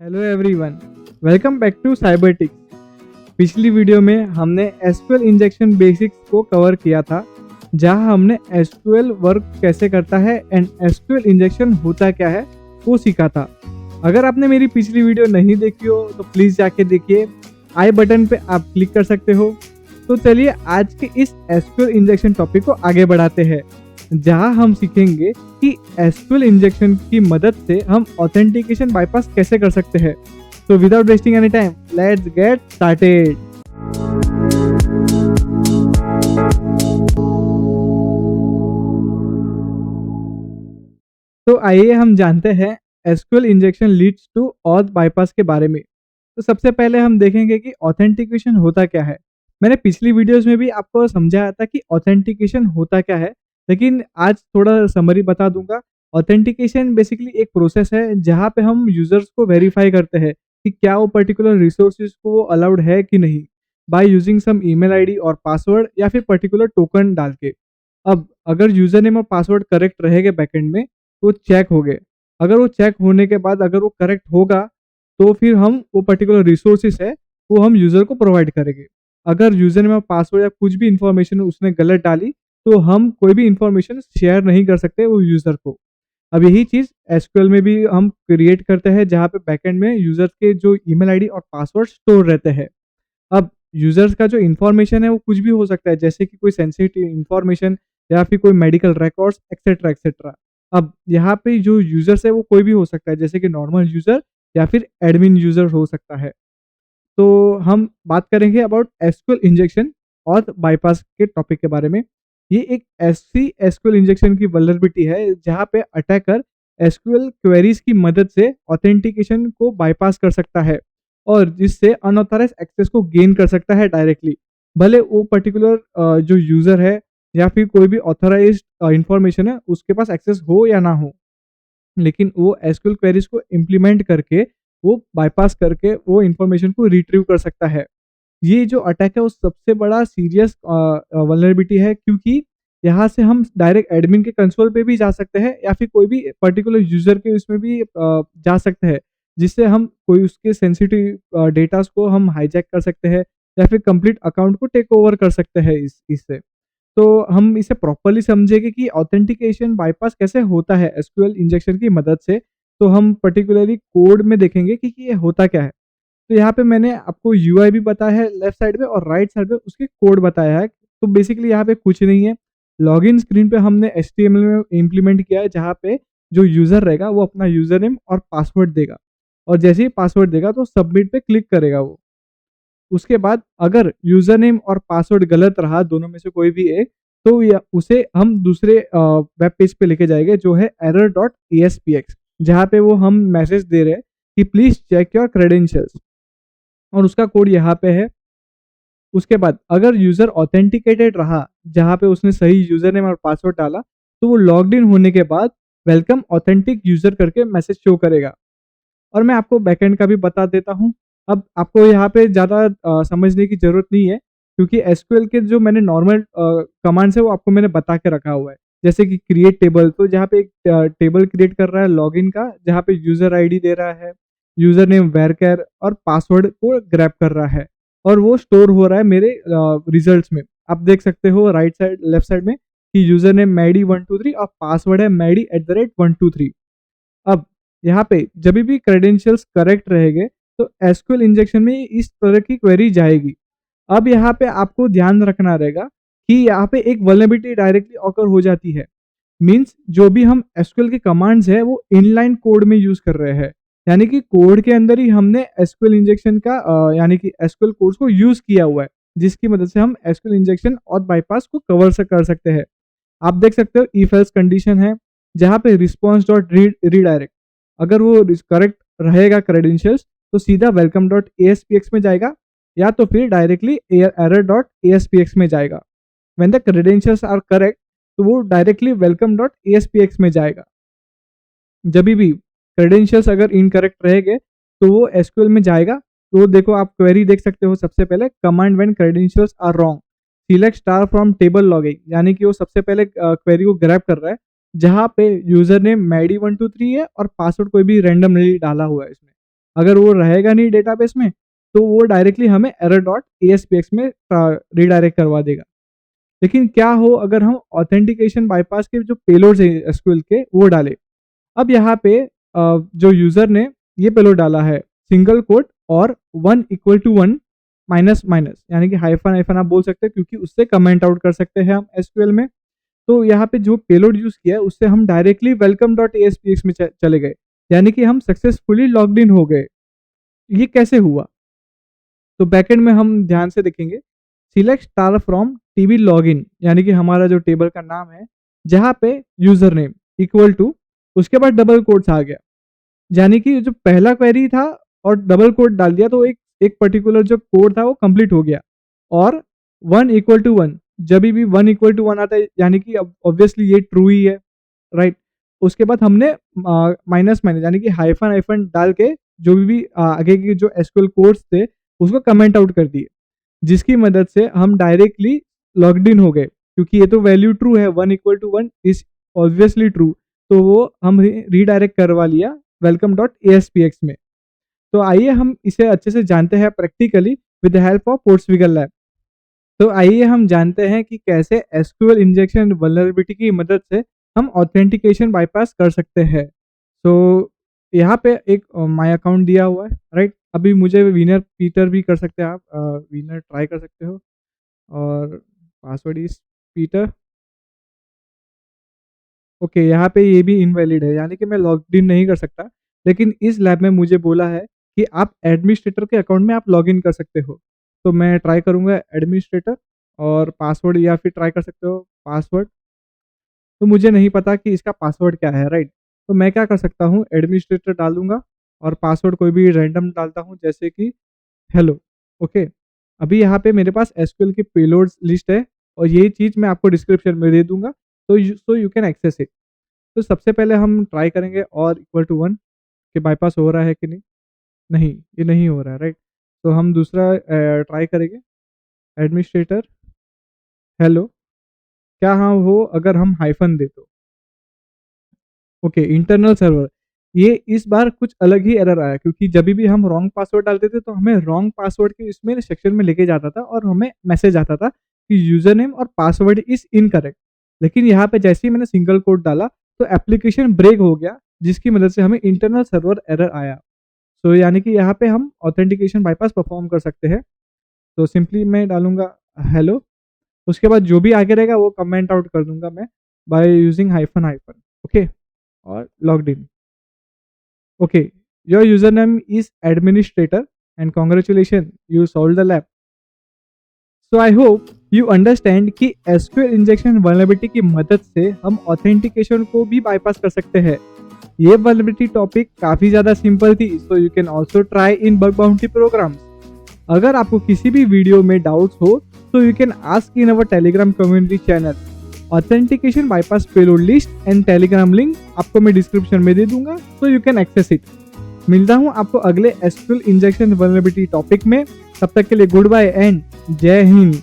Hello everyone, welcome back to Cybertix. पिछली video में हमने एसक्यूएल इंजेक्शन बेसिक्स को कवर किया था, जहां हमने एसक्यूएल वर्क कैसे करता है एंड एसक्यूएल इंजेक्शन होता क्या है वो सीखा था। अगर आपने मेरी पिछली वीडियो नहीं देखी हो तो प्लीज़ जाके देखिए, आई बटन पे आप क्लिक कर सकते हो। तो चलिए आज के इस एसक्यूएल इंजेक्शन टॉपिक को आगे बढ़ाते हैं, जहां हम सीखेंगे कि एसक्यूएल इंजेक्शन की मदद से हम ऑथेंटिकेशन बाईपास कैसे कर सकते हैं। तो without wasting any time, let's get started. तो आइए हम जानते हैं SQL injection leads to auth bypass के बारे में। तो सबसे पहले हम देखेंगे कि ऑथेंटिकेशन होता क्या है। मैंने पिछली वीडियोस में भी आपको समझाया था कि ऑथेंटिकेशन होता क्या है, लेकिन आज थोड़ा समरी बता दूंगा। ऑथेंटिकेशन बेसिकली एक प्रोसेस है जहाँ पे हम यूजर्स को वेरीफाई करते हैं कि क्या वो पर्टिकुलर रिसोर्सेज को अलाउड है कि नहीं, by using some email ID और पासवर्ड या फिर पर्टिकुलर टोकन डाल के। अब अगर यूजर नेम और पासवर्ड करेक्ट रहेगा बैकएंड में तो चेक हो गए। अगर वो चेक होने के बाद अगर वो करेक्ट होगा तो फिर हम वो पर्टिकुलर रिसोर्सेस है वो हम यूजर को प्रोवाइड करेंगे। अगर यूजर नेम पासवर्ड या कुछ भी इंफॉर्मेशन उसने गलत डाली तो हम कोई भी इंफॉर्मेशन शेयर नहीं कर सकते वो यूजर को। अब यही चीज एसक्यूएल में भी हम क्रिएट करते हैं, जहाँ पे बैकएंड में यूजर के जो ईमेल आईडी और पासवर्ड स्टोर रहते हैं। अब यूजर्स का जो इन्फॉर्मेशन है वो कुछ भी हो सकता है, जैसे कि कोई सेंसिटिव इन्फॉर्मेशन या फिर कोई मेडिकल रिकॉर्ड्स एक्सेट्रा एक्सेट्रा। अब यहाँ पे जो यूजर्स है वो कोई भी हो सकता है, जैसे कि नॉर्मल यूजर या फिर एडमिन यूजर हो सकता है। तो हम बात करेंगे अबाउट एसक्यूएल इंजेक्शन और बाईपास के टॉपिक के बारे में। ये एक ऐसी एसक्यूएल इंजेक्शन की वल्नरेबिलिटी है जहाँ पे अटैकर एसक्यूएल क्वेरीज की मदद से ऑथेंटिकेशन को बाईपास कर सकता है और जिससे अनऑथराइज एक्सेस को गेन कर सकता है डायरेक्टली। भले वो पर्टिकुलर जो यूजर है या फिर कोई भी ऑथराइज इंफॉर्मेशन है उसके पास एक्सेस हो या ना हो, लेकिन वो एसक्यूएल क्वेरीज को इम्प्लीमेंट करके वो बाईपास करके वो इन्फॉर्मेशन को रिट्रीव कर सकता है। ये जो अटैक है वो सबसे बड़ा सीरियस वल्नरेबिलिटी है, क्योंकि यहाँ से हम डायरेक्ट एडमिन के कंसोल पे भी जा सकते हैं या फिर कोई भी पर्टिकुलर यूजर के उसमें भी जा सकते हैं, जिससे हम कोई उसके सेंसिटिव डेटास को हम हाईजैक कर सकते हैं या फिर कंप्लीट अकाउंट को टेक ओवर कर सकते हैं इससे। तो हम इसे प्रॉपरली समझेंगे कि ऑथेंटिकेशन बाईपास कैसे होता है एसक्यूएल इंजेक्शन की मदद से। तो हम पर्टिकुलरली कोड में देखेंगे कि ये होता क्या है। तो यहाँ पे मैंने आपको यूआई भी बताया है लेफ्ट साइड में और राइट साइड पे उसके कोड बताया है। तो बेसिकली यहाँ पे कुछ नहीं है। लॉगिन स्क्रीन पे हमने एचटीएमएल में इम्प्लीमेंट किया है, जहाँ पे जो यूजर रहेगा वो अपना यूजर नेम और पासवर्ड देगा, और जैसे ही पासवर्ड देगा तो सबमिट पे क्लिक करेगा वो। उसके बाद अगर यूजर नेम और पासवर्ड गलत रहा, दोनों में से कोई भी एक, तो उसे हम दूसरे वेब पेज पे लेके जाएंगे जो है error.aspx, जहाँ पे वो हम मैसेज दे रहे हैं कि प्लीज चेक योर क्रेडेंशियल्स, और उसका कोड यहाँ पे है। उसके बाद अगर यूजर ऑथेंटिकेटेड रहा, जहाँ पे उसने सही यूजर नेम और पासवर्ड डाला, तो वो लॉग्ड इन होने के बाद वेलकम ऑथेंटिक यूजर करके मैसेज शो करेगा। और मैं आपको बैकएंड का भी बता देता हूँ। अब आपको यहाँ पे ज़्यादा समझने की ज़रूरत नहीं है, क्योंकि एसक्यूएल के जो मैंने नॉर्मल कमांड्स है वो आपको मैंने बता के रखा हुआ है। जैसे कि क्रिएट टेबल, तो जहाँ पे एक टेबल क्रिएट कर रहा है लॉगिन का, जहाँ पे यूजर आईडी दे रहा है, यूजर नेम वेरकेर और पासवर्ड को ग्रैब कर रहा है, और वो स्टोर हो रहा है मेरे रिजल्ट्स में। आप देख सकते हो राइट साइड लेफ्ट साइड में कि यूजर नेम मैडी123 और पासवर्ड है मैडी@123। अब यहाँ पे जब भी क्रेडेंशियल्स करेक्ट रहेंगे तो एसक्यूएल इंजेक्शन में इस तरह की क्वेरी जाएगी। अब यहाँ पे आपको ध्यान रखना रहेगा कि यहाँ पे एक वल्नरेबिलिटी डायरेक्टली ऑकर हो जाती है। मींस जो भी हम एसक्यूएल के कमांड्स है वो इनलाइन कोड में यूज कर रहे हैं, यानी कि कोड के अंदर ही हमने एसक्यूएल इंजेक्शन का यानी कि एसक्यूएल कोड्स को यूज किया हुआ है, जिसकी मदद से हम एसक्यूएल इंजेक्शन और बाईपास को कवर से कर सकते हैं। आप देख सकते हो इफ एल्स कंडीशन है, जहाँ पे रिस्पॉन्स डॉट रीडायरेक्ट, अगर वो करेक्ट रहेगा क्रेडेंशियल्स तो सीधा वेलकम डॉट एएसपीएक्स में जाएगा, या तो फिर डायरेक्टली एरर डॉट एएसपीएक्स में जाएगा। When the credentials are correct तो वो डायरेक्टली वेलकम डॉट एएसपीएक्स में जाएगा। जब भी क्रेडेंशियल्स अगर इनकरेक्ट रहेंगे तो वो एसक्यूएल में जाएगा। तो देखो आप क्वेरी देख सकते हो, सबसे पहले command when credentials are wrong select star from table logging, यानी कि वो सबसे पहले क्वेरी को ग्रैब कर रहा है जहाँ पे यूजर नेम मैडी123 है और पासवर्ड कोई भी रैंडम नहीं डाला हुआ है इसमें। अगर वो रहेगा नहीं डेटाबेस में तो वो डायरेक्टली हमें error.aspx में रीडायरेक्ट करवा देगा। लेकिन क्या हो अगर हम ऑथेंटिकेशन बाईपास के जो पेलोड्स है एसक्यूएल के वो डालें। अब यहाँ पे जो यूजर ने ये पेलोड डाला है सिंगल कोट और 1 = 1 माइनस माइनस यानी कि हाइफन हाइफन आप बोल सकते हैं क्योंकि उससे कमेंट आउट कर सकते हैं हम एसक्यूएल में। तो यहाँ पे जो पेलोड यूज किया है उससे हम डायरेक्टली welcome.aspx में चले गए, यानी कि हम सक्सेसफुली लॉग्ड इन हो गए। ये कैसे हुआ? तो बैकएंड में हम ध्यान से देखेंगे, select star from TB login, यानी कि हमारा जो टेबल का नाम है जहाँ पे यूजर नेम इक्वल टू उसके बाद डबल कोट्स आ गया, यानी कि जो पहला क्वेरी था और डबल कोट डाल दिया तो एक एक पर्टिकुलर जो कोड था वो कंप्लीट हो गया। और 1 = 1 जब भी 1 = 1 आता है यानी कि ऑब्वियसली ये ट्रू ही है, राइट। उसके बाद हमने माइनस माइनस यानी कि हाइफन हाइफन डाल के जो भी आगे के जो एसक्यूएल कोड्स थे उसको कमेंट आउट कर दिए, जिसकी मदद से हम डायरेक्टली लॉग्ड इन हो गए क्योंकि ये तो वैल्यू ट्रू है, 1 = 1 इज ऑब्वियसली ट्रू। तो वो हम रीडायरेक्ट करवा लिया welcome.aspx में। तो आइए हम इसे अच्छे से जानते हैं practically with the help of PortSwigger lab. तो आइए हम जानते हैं कि कैसे एसक्यूएल इंजेक्शन वल्नरेबिलिटी की मदद से हम ऑथेंटिकेशन बाईपास कर सकते हैं। तो यहाँ पे एक माय अकाउंट दिया हुआ है, राइट। अभी मुझे विनर पीटर भी कर सकते हैं, आप विनर ट्राई कर सकते हो और पासवर्ड इज पीटर। ओके, यहाँ पे ये भी इनवैलिड है यानी कि मैं लॉग इन नहीं कर सकता, लेकिन इस लैब में मुझे बोला है कि आप एडमिनिस्ट्रेटर के अकाउंट में आप लॉग इन कर सकते हो। तो मैं ट्राई करूँगा एडमिनिस्ट्रेटर और पासवर्ड, या फिर ट्राई कर सकते हो पासवर्ड। तो मुझे नहीं पता कि इसका पासवर्ड क्या है, राइट। तो मैं क्या कर सकता हूँ, एडमिनिस्ट्रेटर डाल दूंगा और पासवर्ड कोई भी रैंडम डालता हूँ जैसे कि हेलो। ओके, अभी यहाँ पे मेरे पास एसक्यूएल की पेलोड्स लिस्ट है और ये चीज़ मैं आपको डिस्क्रिप्शन में दे दूंगा, तो यू कैन एक्सेस इट। तो सबसे पहले हम ट्राई करेंगे और =1 कि बाईपास हो रहा है कि नहीं। नहीं, ये नहीं हो रहा है, राइट। तो हम दूसरा ट्राई करेंगे, एडमिनिस्ट्रेटर हेलो, क्या हाँ हो अगर हम हाइफन दे तो। ओके, इंटरनल सर्वर, ये इस बार कुछ अलग ही एरर आया क्योंकि जब भी हम रॉन्ग पासवर्ड डालते थे तो हमें रॉन्ग पासवर्ड के इसमें सेक्शन में लेके जाता था और हमें मैसेज आता था कि यूजर नेम और पासवर्ड इज इनकरेक्ट। लेकिन यहाँ पे जैसे ही मैंने सिंगल कोड डाला तो एप्लीकेशन ब्रेक हो गया, जिसकी मदद से हमें इंटरनल सर्वर एरर आया। तो यानी कि यहाँ पे हम ऑथेंटिकेशन बाईपास परफॉर्म कर सकते हैं। तो सिंपली मैं डालूंगा हेलो, उसके बाद जो भी आगे रहेगा वो कमेंट आउट कर दूंगा मैं by using hyphen hyphen. Okay, और logged in. Okay, your username is administrator and congratulations, you solved the lab. So I hope you understand कि SQL इंजेक्शन vulnerability की मदद से हम ऑथेंटिकेशन को भी बाईपास कर सकते हैं। ये vulnerability टॉपिक काफ़ी ज़्यादा सिंपल थी, so you can also try in bug bounty programs. अगर आपको किसी भी वीडियो में डाउट्स हो तो you can ask in our Telegram community channel. Authentication bypass payload list and Telegram link आपको मैं डिस्क्रिप्शन में दे दूंगा, so you can access it. मिलता हूँ आपको अगले एसक्यूएल इंजेक्शन वल्नरेबिलिटी टॉपिक में। तब तक के लिए गुड बाय एंड जय हिंद।